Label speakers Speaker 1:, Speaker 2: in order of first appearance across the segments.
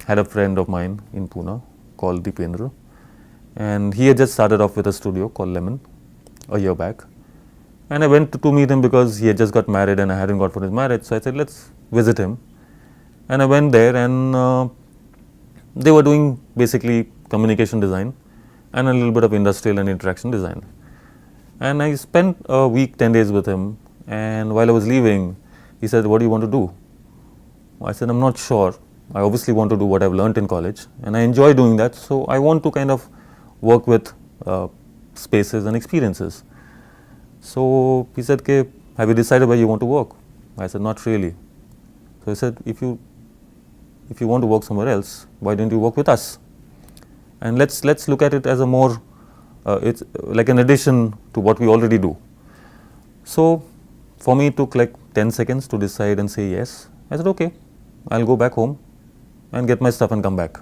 Speaker 1: had a friend of mine in Pune called Deependra, and he had just started off with a studio called Lemon a year back. And I went to meet him because he had just got married and I hadn't got for his marriage. So I said, let's visit him. And I went there, and they were doing basically communication design and a little bit of industrial and interaction design. And I spent a week, 10 days with him. And while I was leaving, he said, what do you want to do? I said, I'm not sure. I obviously want to do what I've learned in college, and I enjoy doing that. So I want to kind of work with spaces and experiences. So he said, okay, have you decided where you want to work? I said, not really. So he said, if you want to work somewhere else, why don't you work with us? And let's look at it as a more, it's like an addition to what we already do. So for me, it took like 10 seconds to decide and say yes. I said, okay, I'll go back home and get my stuff and come back.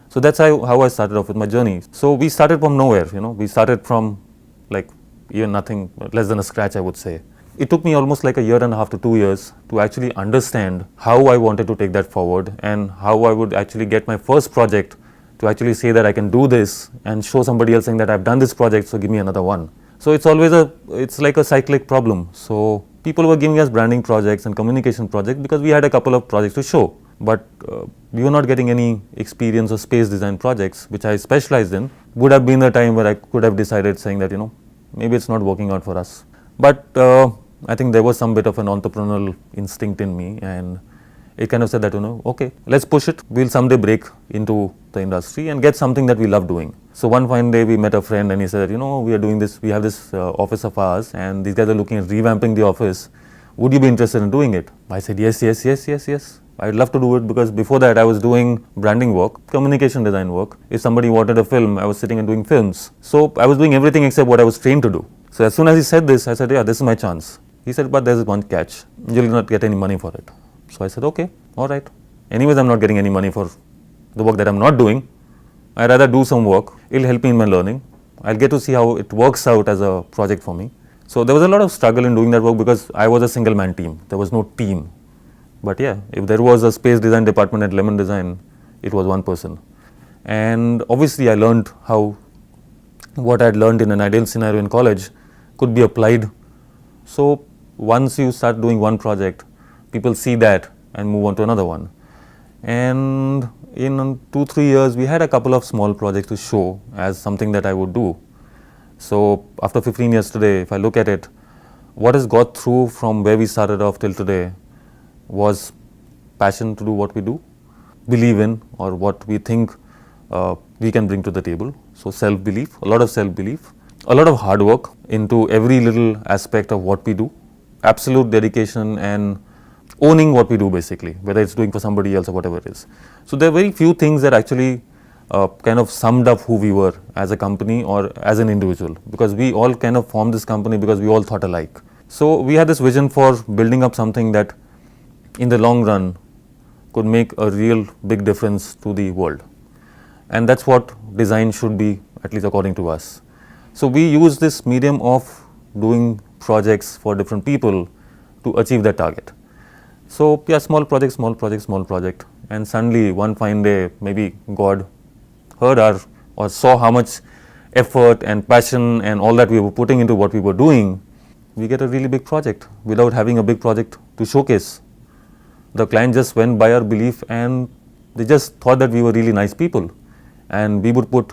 Speaker 1: So that's how I started off with my journey. So we started from nowhere, we started from like even nothing, less than a scratch, I would say. It took me almost like a year and a half to 2 years to actually understand how I wanted to take that forward and how I would actually get my first project to actually say that I can do this and show somebody else saying that I've done this project, so give me another one. So it's always it's like a cyclic problem. So people were giving us branding projects and communication projects because we had a couple of projects to show, but we were not getting any experience or space design projects, which I specialized in. Would have been the time where I could have decided saying that, maybe it's not working out for us. But I think there was some bit of an entrepreneurial instinct in me, and it kind of said that, okay, let's push it. We'll someday break into the industry and get something that we love doing. So one fine day we met a friend and he said, we are doing this, we have this office of ours and these guys are looking at revamping the office. Would you be interested in doing it? I said, yes. I'd love to do it, because before that I was doing branding work, communication design work. If somebody wanted a film, I was sitting and doing films. So I was doing everything except what I was trained to do. So as soon as he said this, I said, yeah, this is my chance. He said, but there's one catch. You'll not get any money for it. So I said, okay, all right. Anyways, I'm not getting any money for the work that I'm not doing. I'd rather do some work. It'll help me in my learning. I'll get to see how it works out as a project for me. So there was a lot of struggle in doing that work because I was a single man team. There was no team. But yeah, if there was a space design department at Lemon Design, it was one person. And obviously I learned how what I'd learned in an ideal scenario in college could be applied. So once you start doing one project, people see that and move on to another one. And in 2-3 years, we had a couple of small projects to show as something that I would do. So after 15 years today, if I look at it, what has got through from where we started off till today was passion to do what we do, believe in or what we think we can bring to the table. So self-belief, a lot of self-belief, a lot of hard work into every little aspect of what we do, absolute dedication and owning what we do basically, whether it's doing for somebody else or whatever it is. So there are very few things that actually kind of summed up who we were as a company or as an individual, because we all kind of formed this company because we all thought alike. So we had this vision for building up something that in the long run could make a real big difference to the world. And that's what design should be, at least according to us. So we use this medium of doing projects for different people to achieve that target. So yeah, small project, and suddenly one fine day, maybe God heard or saw how much effort and passion and all that we were putting into what we were doing. We get a really big project without having a big project to showcase. The client just went by our belief and they just thought that we were really nice people and we would put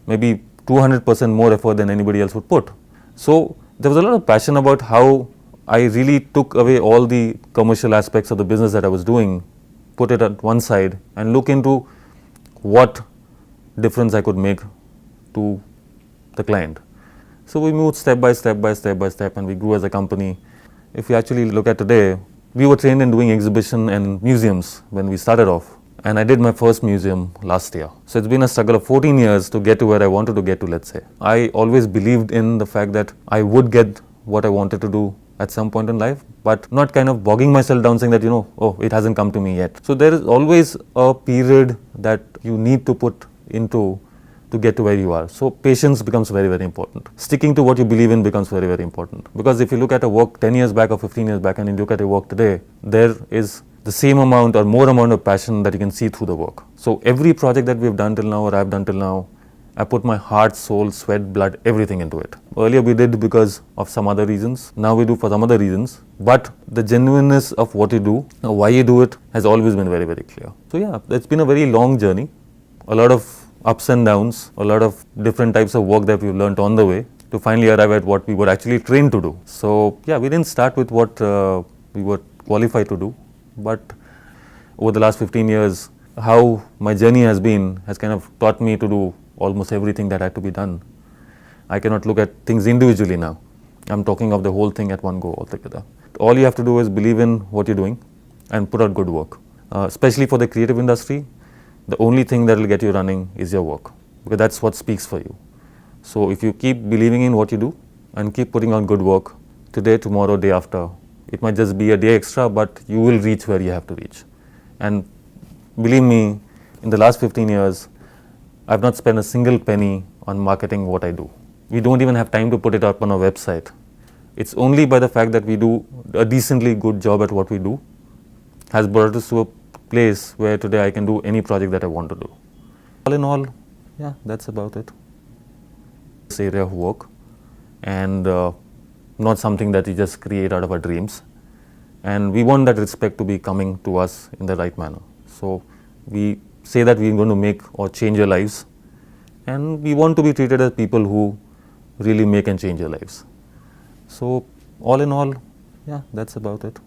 Speaker 1: maybe 200% more effort than anybody else would put. So there was a lot of passion about how I really took away all the commercial aspects of the business that I was doing, put it at one side and look into what difference I could make to the client. So we moved step by step and we grew as a company. If you actually look at today, we were trained in doing exhibition and museums when we started off. And I did my first museum last year. So it's been a struggle of 14 years to get to where I wanted to get to, let's say. I always believed in the fact that I would get what I wanted to do at some point in life, but not kind of bogging myself down saying that, oh, it hasn't come to me yet. So there is always a period that you need to put into to get to where you are. So patience becomes very, very important. Sticking to what you believe in becomes very, very important. Because if you look at a work 10 years back or 15 years back and you look at your work today, there's the same amount or more amount of passion that you can see through the work. So every project that we've done till now or I've done till now, I put my heart, soul, sweat, blood, everything into it. Earlier we did because of some other reasons. Now we do for some other reasons. But the genuineness of what you do, why you do it, has always been very, very clear. So yeah, it's been a very long journey. A lot of ups and downs, a lot of different types of work that we've learned on the way to finally arrive at what we were actually trained to do. So yeah, we didn't start with what we were qualified to do. But over the last 15 years, how my journey has been has kind of taught me to do almost everything that had to be done. I cannot look at things individually now. I'm talking of the whole thing at one go altogether. All you have to do is believe in what you're doing and put out good work. Especially for the creative industry, the only thing that will get you running is your work, because that's what speaks for you. So if you keep believing in what you do and keep putting on good work, today, tomorrow, day after, it might just be a day extra, but you will reach where you have to reach. And believe me, in the last 15 years, I've not spent a single penny on marketing what I do. We don't even have time to put it up on our website. It's only by the fact that we do a decently good job at what we do has brought us to a place where today I can do any project that I want to do. All in all, yeah, that's about it. This area of work, and not something that we just create out of our dreams. And we want that respect to be coming to us in the right manner. So we say that we're going to make or change your lives, and we want to be treated as people who really make and change your lives. So all in all, yeah, that's about it.